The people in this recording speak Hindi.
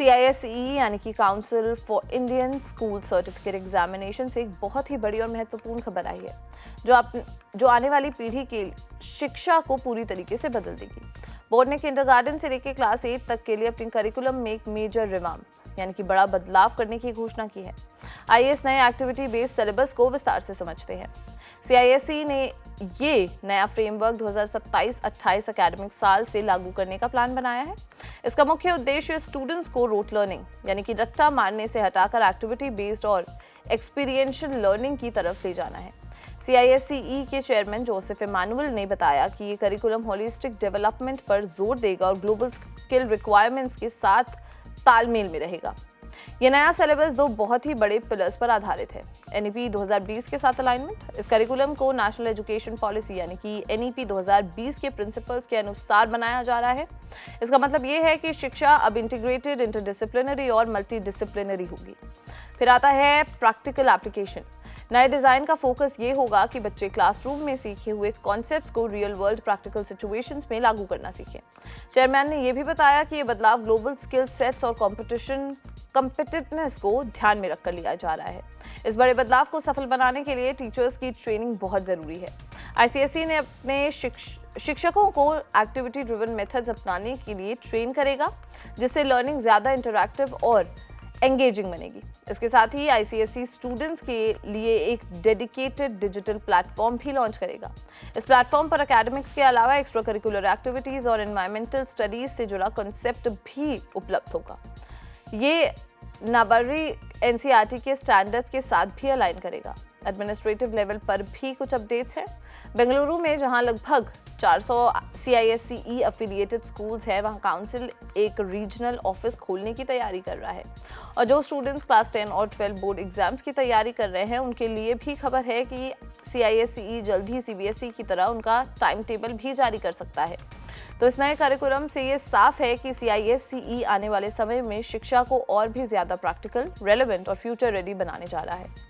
CISE यानी कि council for Indian school certificate examination से एक बहुत ही बड़ी और महत्वपूर्ण खबर आई है जो आने वाली पीढ़ी की शिक्षा को पूरी तरीके से बदल देगी। बोर्ड ने किंडरगार्टन से लेकर क्लास 8 तक के लिए अपने करिकुलम में एक मेजर रिवाम्प यानी कि बड़ा बदलाव करने की घोषणा की है। आइए इस नए एक्टिविटी बेस्ड सिलेबस को विस्तार से समझते हैं। CISE ने ये नया फ्रेमवर्क 2027-28 एकेडमिक साल से लागू करने का प्लान बनाया है। इसका मुख्य उद्देश्य स्टूडेंट्स को रोट लर्निंग यानी कि रट्टा मारने से हटाकर एक्टिविटी बेस्ड और एक्सपीरियंशियल लर्निंग की तरफ ले जाना है। CISE के चेयरमैन जोसेफ इमानुअल ने बताया कि ये करिकुलम होलिस्टिक डेवलपमेंट पर जोर देगा और ग्लोबल स्किल रिक्वायरमेंट्स के साथ तालमेल में रहेगा। ये नया सिलेबस दो बहुत ही बड़े पिलर्स पर आधारित है। NEP 2020 के साथ अलाइनमेंट। इस करिकुलम को नेशनल एजुकेशन पॉलिसी यानी कि NEP 2020 के प्रिंसिपल्स के अनुसार बनाया जा रहा है। इसका मतलब ये है कि शिक्षा अब इंटीग्रेटेड, इंटरडिसिप्लिनरी और मल्टीडिसिप्लिनरी होगी। फिर आता है प्रैक्टिकल एप्लीकेशन। नए डिजाइन का फोकस ये होगा कि बच्चे क्लासरूम में सीखे हुए कॉन्सेप्ट्स को रियल वर्ल्ड प्रैक्टिकल सिचुएशंस में लागू करना सीखें। चेयरमैन ने यह भी बताया कि ये बदलाव ग्लोबल स्किल सेट्स और कॉम्पिटिटिवनेस को ध्यान में रखकर लिया जा रहा है। इस बड़े बदलाव को सफल बनाने के लिए टीचर्स की ट्रेनिंग बहुत जरूरी है। ICSE ने अपने शिक्षकों को एक्टिविटी ड्रिवन मेथड्स अपनाने के लिए ट्रेन करेगा, जिससे लर्निंग ज्यादा इंटरैक्टिव और एंगेजिंग बनेगी। इसके साथ ही ICSE स्टूडेंट्स के लिए एक डेडिकेटेड डिजिटल प्लेटफॉर्म भी लॉन्च करेगा। इस प्लेटफॉर्म पर एकेडमिक्स के अलावा एक्स्ट्रा करिकुलर एक्टिविटीज और एनवायरमेंटल स्टडीज से जुड़ा कॉन्सेप्ट भी उपलब्ध होगा। ये नाबार्डी NCERT के स्टैंडर्ड्स के साथ भी अलाइन करेगा। एडमिनिस्ट्रेटिव लेवल पर भी कुछ अपडेट्स हैं। बेंगलुरु में जहां लगभग 400 CISE अफिलिएटेड स्कूल्स हैं, वहां काउंसिल एक रीजनल ऑफिस खोलने की तैयारी कर रहा है। और जो स्टूडेंट्स क्लास 10 और 12 बोर्ड एग्जाम्स की तैयारी कर रहे हैं, उनके लिए भी खबर है कि CISE जल्द ही CBSE की तरह उनका टाइम टेबल भी जारी कर सकता है। तो इस नए करिकुलम से ये साफ है कि CISE आने वाले समय में शिक्षा को और भी ज्यादा प्रैक्टिकल, रेलेवेंट और फ्यूचर रेडी बनाने जा रहा है।